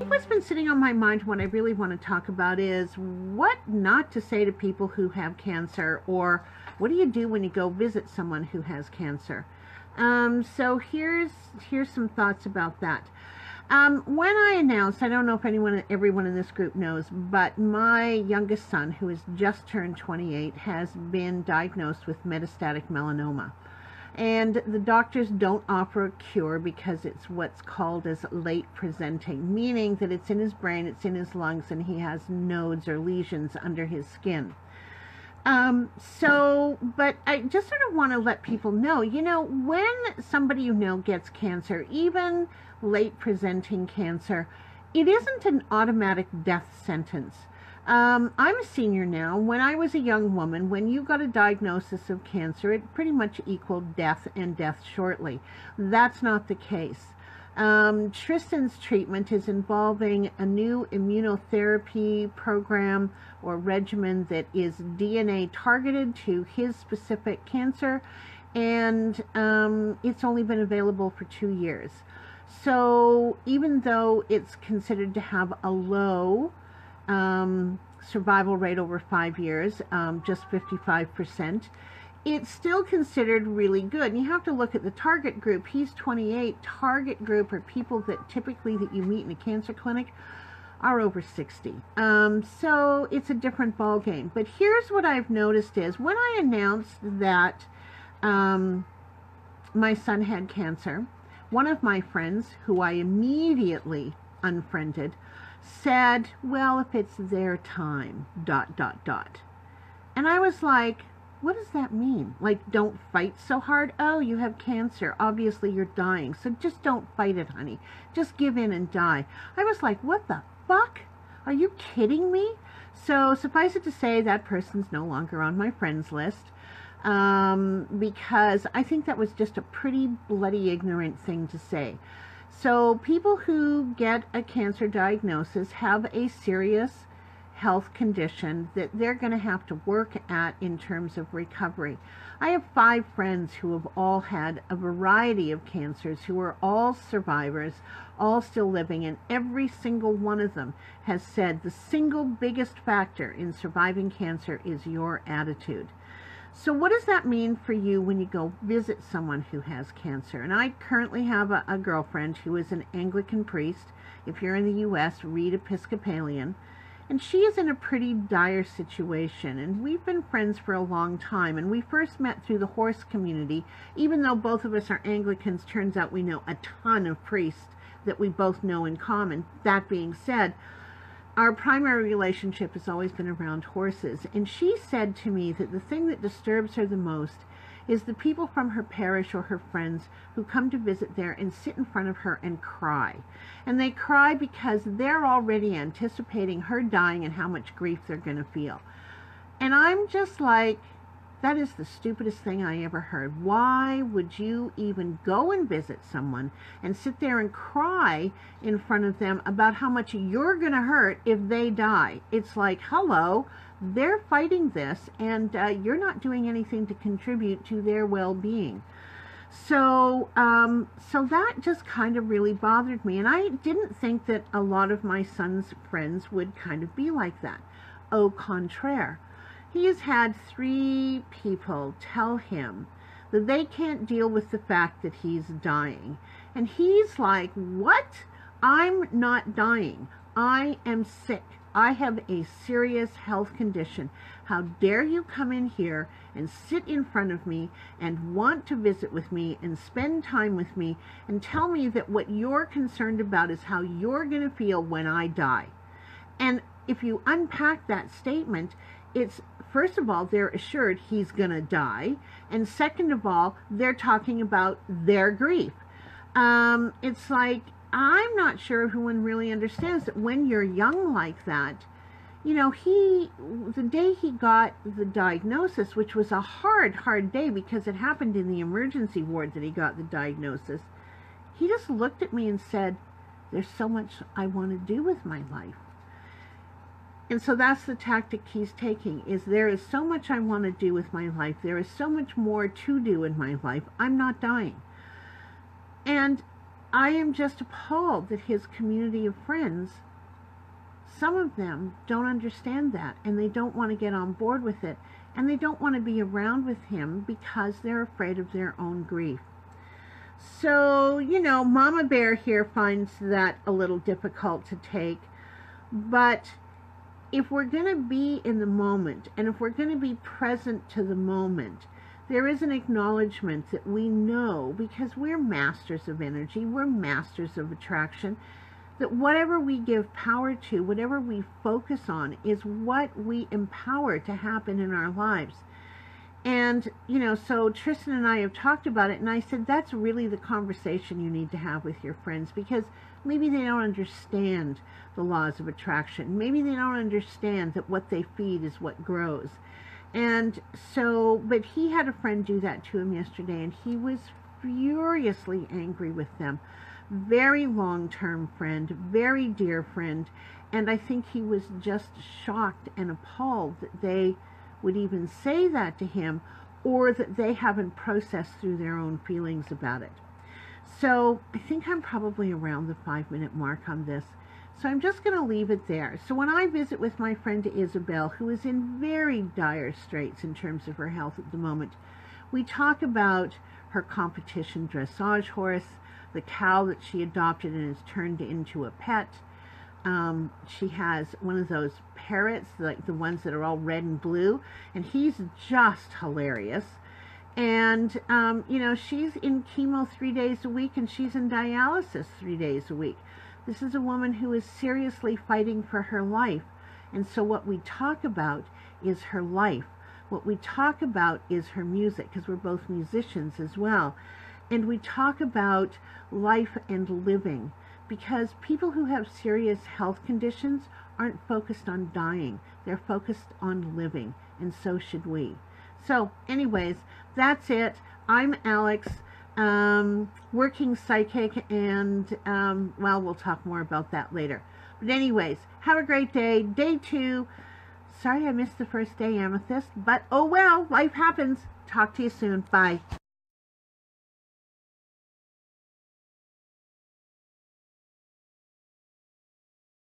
think what's been sitting on my mind, what I really want to talk about, is what not to say to people who have cancer, or what do you do when you go visit someone who has cancer. So here's some thoughts about that. When I announced, I don't know if everyone in this group knows, but my youngest son, who has just turned 28, has been diagnosed with metastatic melanoma. And the doctors don't offer a cure because it's what's called as late presenting, meaning that it's in his brain, it's in his lungs, and he has nodes or lesions under his skin. But I just sort of want to let people know, when somebody gets cancer, even late presenting cancer, it isn't an automatic death sentence. I'm a senior now. When I was a young woman, when you got a diagnosis of cancer, it pretty much equaled death, and death shortly. That's not the case. Tristan's treatment is involving a new immunotherapy program or regimen that is DNA targeted to his specific cancer, and it's only been available for 2 years. So even though it's considered to have a low survival rate over 5 years, just 55%, it's still considered really good. And you have to look at the target group. He's 28. Target group are people that typically that you meet in a cancer clinic are over 60. So it's a different ball game. But here's what I've noticed is when I announced that my son had cancer, one of my friends, who I immediately unfriended, said, well, if it's their time, ... And I was like, what does that mean? Like, don't fight so hard? Oh, you have cancer. Obviously, you're dying. So just don't fight it, honey. Just give in and die. I was like, what the fuck? Are you kidding me? So suffice it to say, that person's no longer on my friends list. Because I think that was just a pretty bloody ignorant thing to say. So people who get a cancer diagnosis have a serious health condition that they're going to have to work at in terms of recovery. I have 5 friends who have all had a variety of cancers, who are all survivors, all still living, and every single one of them has said the single biggest factor in surviving cancer is your attitude. So what does that mean for you when you go visit someone who has cancer? And I currently have a girlfriend who is an Anglican priest. If you're in the U.S., read Episcopalian. And she is in a pretty dire situation. And we've been friends for a long time. And we first met through the horse community. Even though both of us are Anglicans, turns out we know a ton of priests that we both know in common. That being said, our primary relationship has always been around horses, and she said to me that the thing that disturbs her the most is the people from her parish or her friends who come to visit there and sit in front of her and cry. And they cry because they're already anticipating her dying and how much grief they're going to feel. And I'm just like, that is the stupidest thing I ever heard. Why would you even go and visit someone and sit there and cry in front of them about how much you're going to hurt if they die? It's like, hello, they're fighting this, and you're not doing anything to contribute to their well-being. So that just kind of really bothered me, and I didn't think that a lot of my son's friends would kind of be like that. Au contraire. He has had 3 people tell him that they can't deal with the fact that he's dying. And he's like, what? I'm not dying. I am sick. I have a serious health condition. How dare you come in here and sit in front of me and want to visit with me and spend time with me and tell me that what you're concerned about is how you're going to feel when I die. And if you unpack that statement, it's, first of all, they're assured he's going to die. And second of all, they're talking about their grief. It's like, I'm not sure everyone really understands that when you're young like that, the day he got the diagnosis, which was a hard day because it happened in the emergency ward that he got the diagnosis, he just looked at me and said, there's so much I want to do with my life. And so that's the tactic he's taking, is there is so much I want to do with my life. There is so much more to do in my life. I'm not dying. And I am just appalled that his community of friends, some of them don't understand that, and they don't want to get on board with it, and they don't want to be around with him because they're afraid of their own grief. So, Mama Bear here finds that a little difficult to take, but if we're going to be in the moment, and if we're going to be present to the moment, there is an acknowledgement that we know, because we're masters of energy, we're masters of attraction, that whatever we give power to, whatever we focus on, is what we empower to happen in our lives. And, so Tristan and I have talked about it, and I said, that's really the conversation you need to have with your friends, because maybe they don't understand the laws of attraction. Maybe they don't understand that what they feed is what grows. And so, but he had a friend do that to him yesterday, and he was furiously angry with them. Very long-term friend, very dear friend, and I think he was just shocked and appalled that they would even say that to him, or that they haven't processed through their own feelings about it. So I think I'm probably around the 5-minute mark on this. So I'm just going to leave it there. So when I visit with my friend Isabel, who is in very dire straits in terms of her health at the moment, we talk about her competition dressage horse, the cow that she adopted and has turned into a pet. She has one of those parrots, like the ones that are all red and blue, and he's just hilarious. And, she's in chemo 3 days a week, and she's in dialysis 3 days a week. This is a woman who is seriously fighting for her life. And so what we talk about is her life. What we talk about is her music, because we're both musicians as well. And we talk about life and living, because people who have serious health conditions aren't focused on dying. They're focused on living, and so should we. So anyways, that's it. I'm Alex, working psychic, and we'll talk more about that later. But anyways, have a great day. Day 2. Sorry I missed the first day, Amethyst, but oh well, life happens. Talk to you soon. Bye.